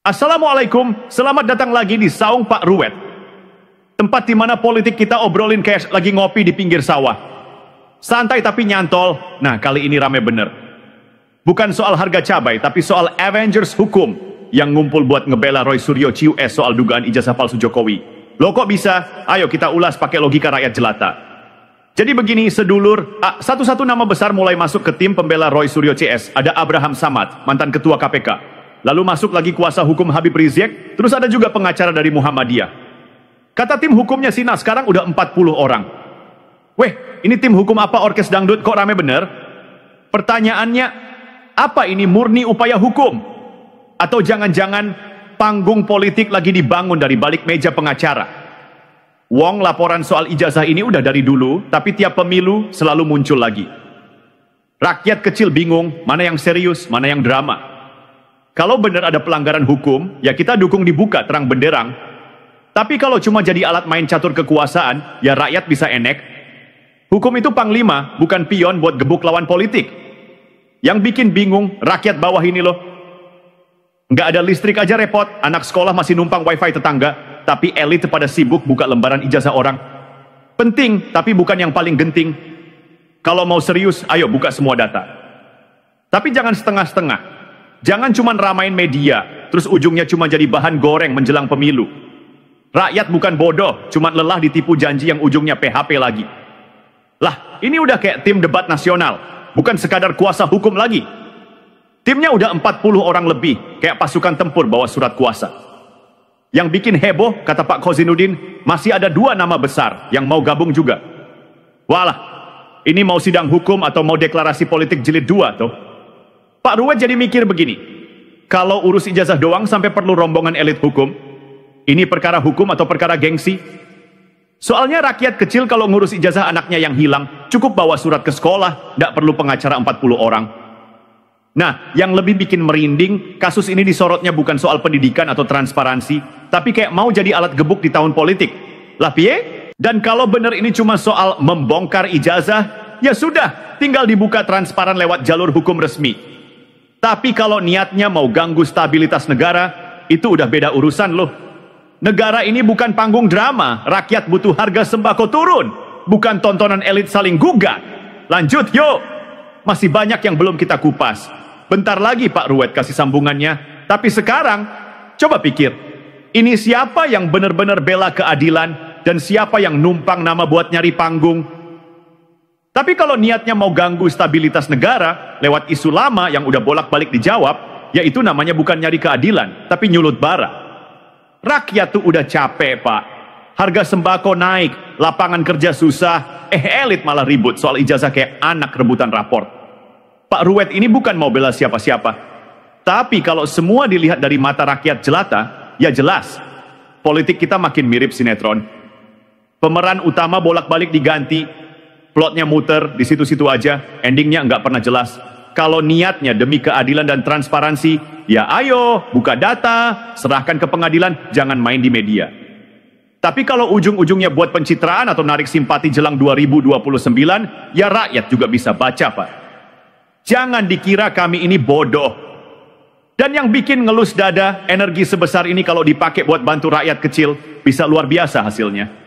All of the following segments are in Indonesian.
Assalamualaikum, selamat datang lagi di Saung Pak Ruwet. Tempat di mana politik kita obrolin kayak lagi ngopi di pinggir sawah. Santai tapi nyantol. Nah, kali ini rame bener. Bukan soal harga cabai, tapi soal Avengers hukum yang ngumpul buat ngebela Roy Suryo CUS soal dugaan ijazah palsu Jokowi. Loh kok bisa? Ayo kita ulas pakai logika rakyat jelata. Jadi begini sedulur, satu-satu nama besar mulai masuk ke tim pembela Roy Suryo CS. Ada Abraham Samad, mantan ketua KPK. Lalu masuk lagi kuasa hukum Habib Rizik, terus ada juga pengacara dari Muhammadiyah. Kata tim hukumnya Sina, sekarang udah 40 orang. Weh, ini tim hukum apa orkes dangdut kok rame bener? Pertanyaannya, apa ini murni upaya hukum? Atau jangan-jangan panggung politik lagi dibangun dari balik meja pengacara? Wong laporan soal ijazah ini udah dari dulu, tapi tiap pemilu selalu muncul lagi. Rakyat kecil bingung, mana yang serius, mana yang drama. Kalau benar ada pelanggaran hukum, ya kita dukung dibuka terang benderang. Tapi kalau cuma jadi alat main catur kekuasaan, ya rakyat bisa enek. Hukum itu panglima, bukan pion buat gebuk lawan politik. Yang bikin bingung, rakyat bawah ini loh. Nggak ada listrik aja repot, anak sekolah masih numpang wifi tetangga, tapi elit pada sibuk buka lembaran ijazah orang. Penting, tapi bukan yang paling genting. Kalau mau serius, ayo buka semua data. Tapi jangan setengah-setengah. Jangan cuma ramain media, terus ujungnya cuma jadi bahan goreng menjelang pemilu. Rakyat bukan bodoh, cuma lelah ditipu janji yang ujungnya PHP lagi. Lah, ini udah kayak tim debat nasional, bukan sekadar kuasa hukum lagi. Timnya udah 40 orang lebih, kayak pasukan tempur bawa surat kuasa. Yang bikin heboh, kata Pak Kozinudin, masih ada 2 nama besar yang mau gabung juga. Walah, ini mau sidang hukum atau mau deklarasi politik jilid 2 tuh. Pak Ruwet jadi mikir begini, kalau urus ijazah doang sampai perlu rombongan elit hukum? Ini perkara hukum atau perkara gengsi? Soalnya rakyat kecil kalau ngurus ijazah anaknya yang hilang, cukup bawa surat ke sekolah, nggak perlu pengacara 40 orang. Nah, yang lebih bikin merinding, kasus ini disorotnya bukan soal pendidikan atau transparansi, tapi kayak mau jadi alat gebuk di tahun politik. Lah piye? Dan kalau benar ini cuma soal membongkar ijazah, ya sudah, tinggal dibuka transparan lewat jalur hukum resmi. Tapi kalau niatnya mau ganggu stabilitas negara, itu udah beda urusan loh. Negara ini bukan panggung drama, rakyat butuh harga sembako turun, bukan tontonan elit saling gugat. Lanjut yuk, masih banyak yang belum kita kupas. Bentar lagi Pak Ruwet kasih sambungannya, tapi sekarang, coba pikir, ini siapa yang benar-benar bela keadilan, dan siapa yang numpang nama buat nyari panggung? Tapi kalau niatnya mau ganggu stabilitas negara, lewat isu lama yang udah bolak-balik dijawab, ya itu namanya bukan nyari keadilan, tapi nyulut bara. Rakyat tuh udah capek, Pak. Harga sembako naik, lapangan kerja susah, elit malah ribut soal ijazah kayak anak rebutan raport. Pak Ruwet ini bukan mau bela siapa-siapa. Tapi kalau semua dilihat dari mata rakyat jelata, ya jelas, politik kita makin mirip sinetron. Pemeran utama bolak-balik diganti, plotnya muter di situ-situ aja, endingnya nggak pernah jelas. Kalau niatnya demi keadilan dan transparansi, ya ayo, buka data, serahkan ke pengadilan, jangan main di media. Tapi kalau ujung-ujungnya buat pencitraan atau narik simpati jelang 2029, ya rakyat juga bisa baca, Pak. Jangan dikira kami ini bodoh. Dan yang bikin ngelus dada, energi sebesar ini kalau dipakai buat bantu rakyat kecil, bisa luar biasa hasilnya.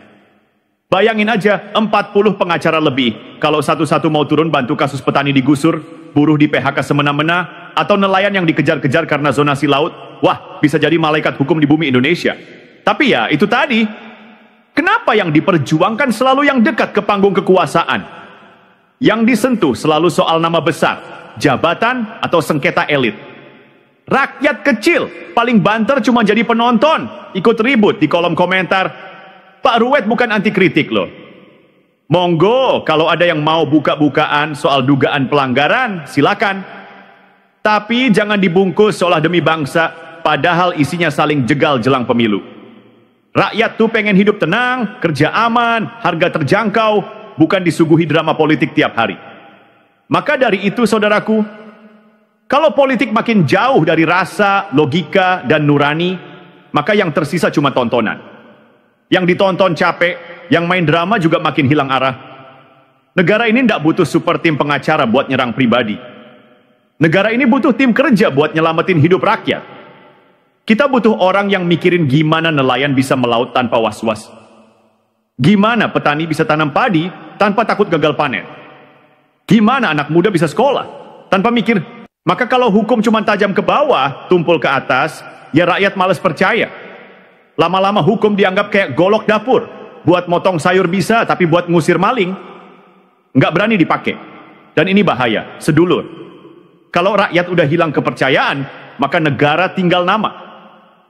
Bayangin aja, 40 pengacara lebih. Kalau satu-satu mau turun bantu kasus petani digusur, buruh di PHK semena-mena, atau nelayan yang dikejar-kejar karena zonasi laut, wah, bisa jadi malaikat hukum di bumi Indonesia. Tapi ya, itu tadi. Kenapa yang diperjuangkan selalu yang dekat ke panggung kekuasaan? Yang disentuh selalu soal nama besar, jabatan, atau sengketa elit. Rakyat kecil, paling banter cuma jadi penonton, ikut ribut di kolom komentar. Pak Ruwet bukan anti kritik loh. Monggo, kalau ada yang mau buka-bukaan soal dugaan pelanggaran, silakan. Tapi jangan dibungkus seolah demi bangsa, padahal isinya saling jegal jelang pemilu. Rakyat tuh pengen hidup tenang, kerja aman, harga terjangkau, bukan disuguhi drama politik tiap hari. Maka dari itu saudaraku, kalau politik makin jauh dari rasa, logika, dan nurani, maka yang tersisa cuma tontonan. Yang ditonton capek, yang main drama juga makin hilang arah. Negara ini tidak butuh super tim pengacara buat nyerang pribadi. Negara ini butuh tim kerja buat nyelamatin hidup rakyat. Kita butuh orang yang mikirin gimana nelayan bisa melaut tanpa was-was. Gimana petani bisa tanam padi tanpa takut gagal panen. Gimana anak muda bisa sekolah tanpa mikir. Maka kalau hukum cuma tajam ke bawah, tumpul ke atas, ya rakyat males percaya. Lama-lama hukum dianggap kayak golok dapur. Buat motong sayur bisa, tapi buat ngusir maling, nggak berani dipakai. Dan ini bahaya, sedulur. Kalau rakyat udah hilang kepercayaan, maka negara tinggal nama.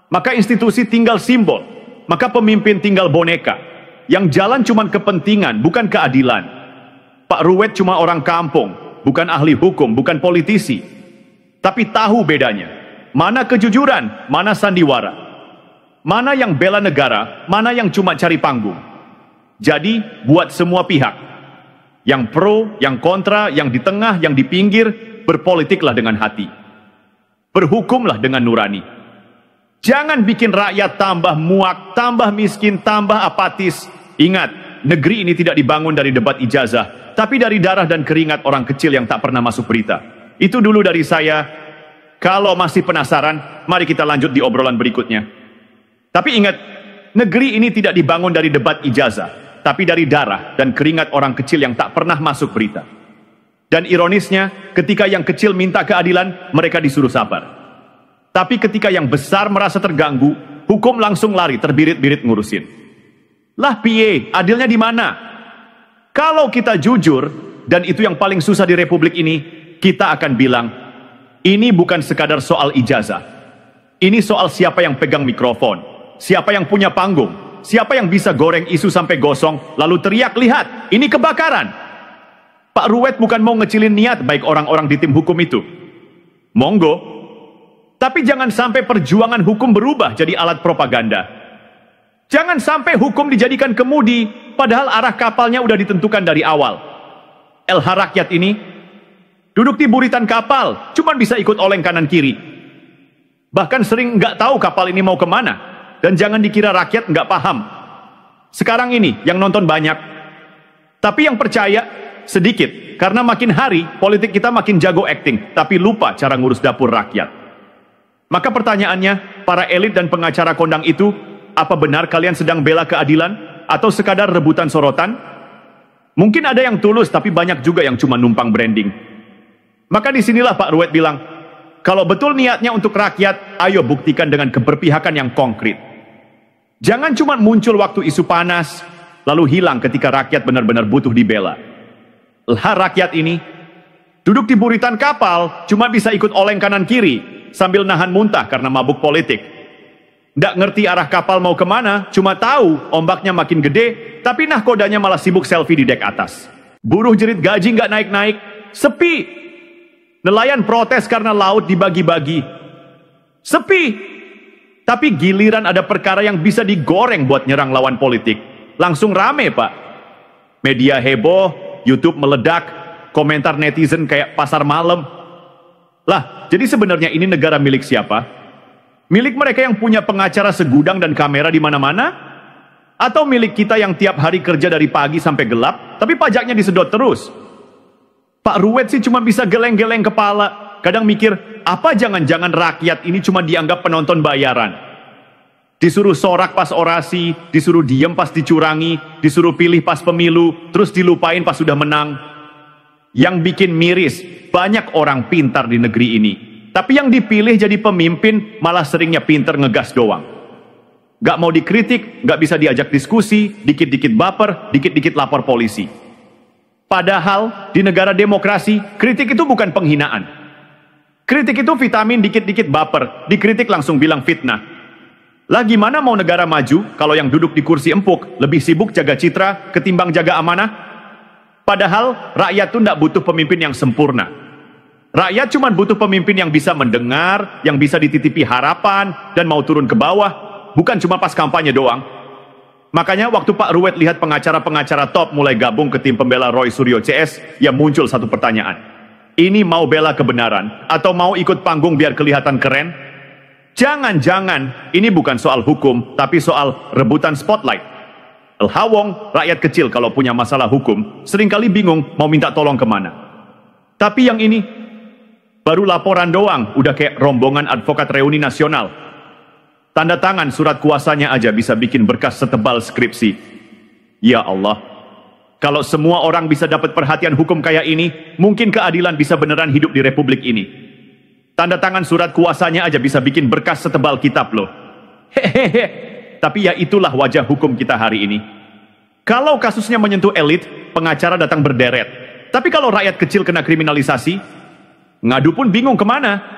Maka institusi tinggal simbol, maka pemimpin tinggal boneka. Yang jalan cuma kepentingan, bukan keadilan. Pak Ruwet cuma orang kampung, bukan ahli hukum, bukan politisi. Tapi tahu bedanya. Mana kejujuran, mana sandiwara. Mana yang bela negara, mana yang cuma cari panggung. Jadi, buat semua pihak. Yang pro, yang kontra, yang di tengah, yang di pinggir, berpolitiklah dengan hati. Berhukumlah dengan nurani. Jangan bikin rakyat tambah muak, tambah miskin, tambah apatis. Ingat, negeri ini tidak dibangun dari debat ijazah, tapi dari darah dan keringat orang kecil yang tak pernah masuk berita. Itu dulu dari saya. Kalau masih penasaran, mari kita lanjut di obrolan berikutnya. Tapi ingat, negeri ini tidak dibangun dari debat ijazah, tapi dari darah dan keringat orang kecil yang tak pernah masuk berita. Dan ironisnya, ketika yang kecil minta keadilan, mereka disuruh sabar. Tapi ketika yang besar merasa terganggu, hukum langsung lari terbirit-birit ngurusin. Lah piye, adilnya di mana? Kalau kita jujur, dan itu yang paling susah di republik ini, kita akan bilang, ini bukan sekadar soal ijazah. Ini soal siapa yang pegang mikrofon, siapa yang punya panggung, siapa yang bisa goreng isu sampai gosong, lalu teriak, lihat, ini kebakaran. Pak Ruwet bukan mau ngecilin niat baik orang-orang di tim hukum itu. Monggo. Tapi jangan sampai perjuangan hukum berubah jadi alat propaganda. Jangan sampai hukum dijadikan kemudi, padahal arah kapalnya udah ditentukan dari awal. LH rakyat ini, duduk di buritan kapal, cuman bisa ikut oleng kanan kiri. Bahkan sering nggak tahu kapal ini mau kemana. Dan jangan dikira rakyat nggak paham. Sekarang ini, yang nonton banyak. Tapi yang percaya, sedikit. Karena makin hari, politik kita makin jago acting, tapi lupa cara ngurus dapur rakyat. Maka pertanyaannya, para elit dan pengacara kondang itu, apa benar kalian sedang bela keadilan? Atau sekadar rebutan sorotan? Mungkin ada yang tulus, tapi banyak juga yang cuma numpang branding. Maka disinilah Pak Ruwet bilang, kalau betul niatnya untuk rakyat, ayo buktikan dengan keberpihakan yang konkret. Jangan cuma muncul waktu isu panas, lalu hilang ketika rakyat benar-benar butuh dibela. Lah rakyat ini, duduk di buritan kapal, cuma bisa ikut oleng kanan kiri, sambil nahan muntah karena mabuk politik. Nggak ngerti arah kapal mau kemana, cuma tahu ombaknya makin gede, tapi nahkodanya malah sibuk selfie di dek atas. Buruh jerit gaji nggak naik-naik, sepi. Nelayan protes karena laut dibagi-bagi, sepi. Tapi giliran ada perkara yang bisa digoreng buat nyerang lawan politik, langsung rame Pak. Media heboh, YouTube meledak, komentar netizen kayak pasar malam. Lah, jadi sebenarnya ini negara milik siapa? Milik mereka yang punya pengacara segudang dan kamera di mana-mana? Atau milik kita yang tiap hari kerja dari pagi sampai gelap, tapi pajaknya disedot terus? Pak Ruwet sih cuma bisa geleng-geleng kepala. Kadang mikir, apa jangan-jangan rakyat ini cuma dianggap penonton bayaran? Disuruh sorak pas orasi, disuruh diem pas dicurangi, disuruh pilih pas pemilu, terus dilupain pas sudah menang. Yang bikin miris, banyak orang pintar di negeri ini. Tapi yang dipilih jadi pemimpin malah seringnya pintar ngegas doang. Gak mau dikritik, gak bisa diajak diskusi, dikit-dikit baper, dikit-dikit lapor polisi. Padahal di negara demokrasi, kritik itu bukan penghinaan. Kritik itu vitamin dikit-dikit baper, dikritik langsung bilang fitnah. Lah gimana mau negara maju kalau yang duduk di kursi empuk lebih sibuk jaga citra ketimbang jaga amanah? Padahal rakyat tuh tidak butuh pemimpin yang sempurna. Rakyat cuma butuh pemimpin yang bisa mendengar, yang bisa dititipi harapan, dan mau turun ke bawah, bukan cuma pas kampanye doang. Makanya waktu Pak Ruwet lihat pengacara-pengacara top mulai gabung ke tim pembela Roy Suryo CS, ya muncul satu pertanyaan. Ini mau bela kebenaran, atau mau ikut panggung biar kelihatan keren? Jangan-jangan, ini bukan soal hukum, tapi soal rebutan spotlight. Wong, rakyat kecil kalau punya masalah hukum, seringkali bingung mau minta tolong kemana. Tapi yang ini, baru laporan doang, udah kayak rombongan advokat reuni nasional. Tanda tangan surat kuasanya aja bisa bikin berkas setebal skripsi. Ya Allah, kalau semua orang bisa dapat perhatian hukum kayak ini, mungkin keadilan bisa beneran hidup di republik ini. Tanda tangan surat kuasanya aja bisa bikin berkas setebal kitab loh. Hehehe. Tapi ya itulah wajah hukum kita hari ini. Kalau kasusnya menyentuh elit, pengacara datang berderet. Tapi kalau rakyat kecil kena kriminalisasi, ngadu pun bingung kemana.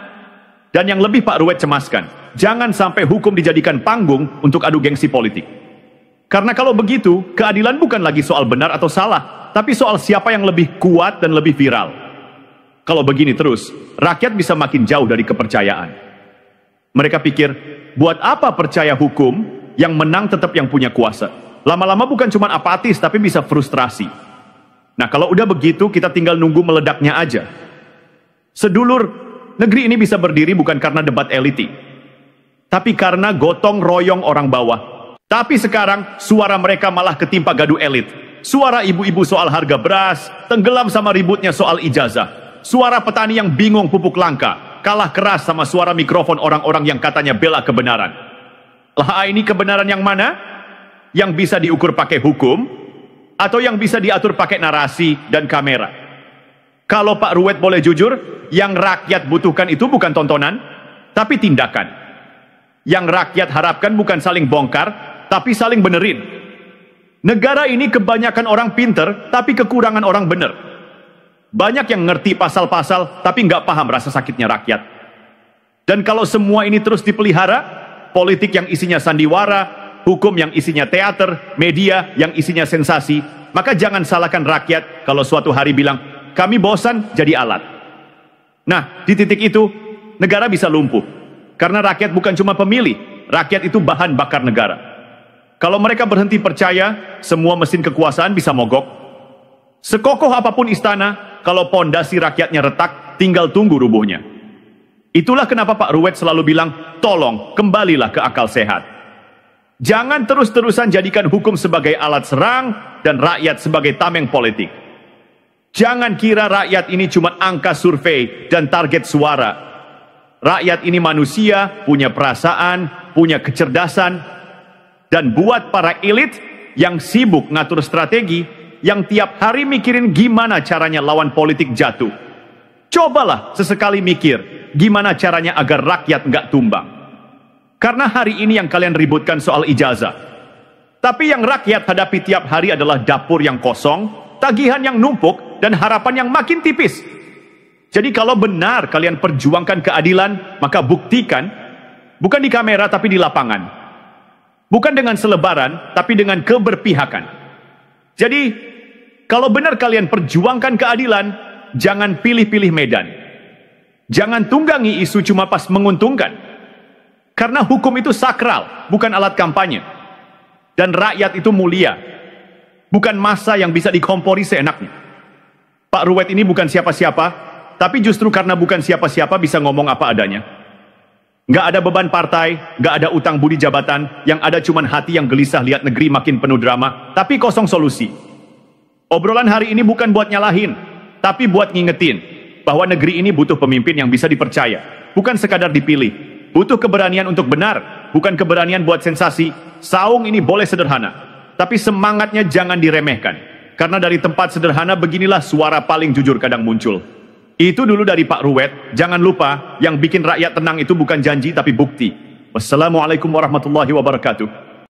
Dan yang lebih Pak Ruwet cemaskan, jangan sampai hukum dijadikan panggung untuk adu gengsi politik. Karena kalau begitu, keadilan bukan lagi soal benar atau salah, tapi soal siapa yang lebih kuat dan lebih viral. Kalau begini terus, rakyat bisa makin jauh dari kepercayaan. Mereka pikir, buat apa percaya hukum, yang menang tetap yang punya kuasa. Lama-lama bukan cuma apatis, tapi bisa frustrasi. Nah kalau udah begitu, kita tinggal nunggu meledaknya aja. Sedulur, negeri ini bisa berdiri bukan karena debat eliti, tapi karena gotong royong orang bawah. Tapi sekarang, suara mereka malah ketimpa gaduh elit. Suara ibu-ibu soal harga beras, tenggelam sama ributnya soal ijazah. Suara petani yang bingung pupuk langka, kalah keras sama suara mikrofon orang-orang yang katanya bela kebenaran. Lah ini kebenaran yang mana? Yang bisa diukur pakai hukum, atau yang bisa diatur pakai narasi dan kamera? Kalau Pak Ruwet boleh jujur, yang rakyat butuhkan itu bukan tontonan, tapi tindakan. Yang rakyat harapkan bukan saling bongkar, tapi saling benerin. Negara ini kebanyakan orang pinter, tapi kekurangan orang bener. Banyak yang ngerti pasal-pasal, tapi nggak paham rasa sakitnya rakyat. Dan kalau semua ini terus dipelihara, politik yang isinya sandiwara, hukum yang isinya teater, media yang isinya sensasi, maka jangan salahkan rakyat kalau suatu hari bilang, kami bosan jadi alat. Nah, di titik itu, negara bisa lumpuh. Karena rakyat bukan cuma pemilih, rakyat itu bahan bakar negara. Kalau mereka berhenti percaya, semua mesin kekuasaan bisa mogok. Sekokoh apapun istana, kalau pondasi rakyatnya retak, tinggal tunggu rubuhnya. Itulah kenapa Pak Ruwet selalu bilang, tolong, kembalilah ke akal sehat. Jangan terus-terusan jadikan hukum sebagai alat serang, dan rakyat sebagai tameng politik. Jangan kira rakyat ini cuma angka survei dan target suara. Rakyat ini manusia, punya perasaan, punya kecerdasan. Dan buat para elit yang sibuk ngatur strategi, yang tiap hari mikirin gimana caranya lawan politik jatuh. Cobalah sesekali mikir, gimana caranya agar rakyat nggak tumbang. Karena hari ini yang kalian ributkan soal ijazah. Tapi yang rakyat hadapi tiap hari adalah dapur yang kosong, tagihan yang numpuk, dan harapan yang makin tipis. Jadi kalau benar kalian perjuangkan keadilan, maka buktikan, bukan di kamera tapi di lapangan. Bukan dengan selebaran, tapi dengan keberpihakan. Jadi, kalau benar kalian perjuangkan keadilan, jangan pilih-pilih medan. Jangan tunggangi isu cuma pas menguntungkan. Karena hukum itu sakral, bukan alat kampanye. Dan rakyat itu mulia, bukan massa yang bisa dikompori seenaknya. Pak Ruwet ini bukan siapa-siapa, tapi justru karena bukan siapa-siapa bisa ngomong apa adanya. Nggak ada beban partai, nggak ada utang budi jabatan, yang ada cuman hati yang gelisah lihat negeri makin penuh drama, tapi kosong solusi. Obrolan hari ini bukan buat nyalahin, tapi buat ngingetin bahwa negeri ini butuh pemimpin yang bisa dipercaya, bukan sekadar dipilih. Butuh keberanian untuk benar, bukan keberanian buat sensasi. Saung ini boleh sederhana, tapi semangatnya jangan diremehkan. Karena dari tempat sederhana beginilah suara paling jujur kadang muncul. Itu dulu dari Pak Ruwet. Jangan lupa, yang bikin rakyat tenang itu bukan janji tapi bukti. Wassalamualaikum warahmatullahi wabarakatuh.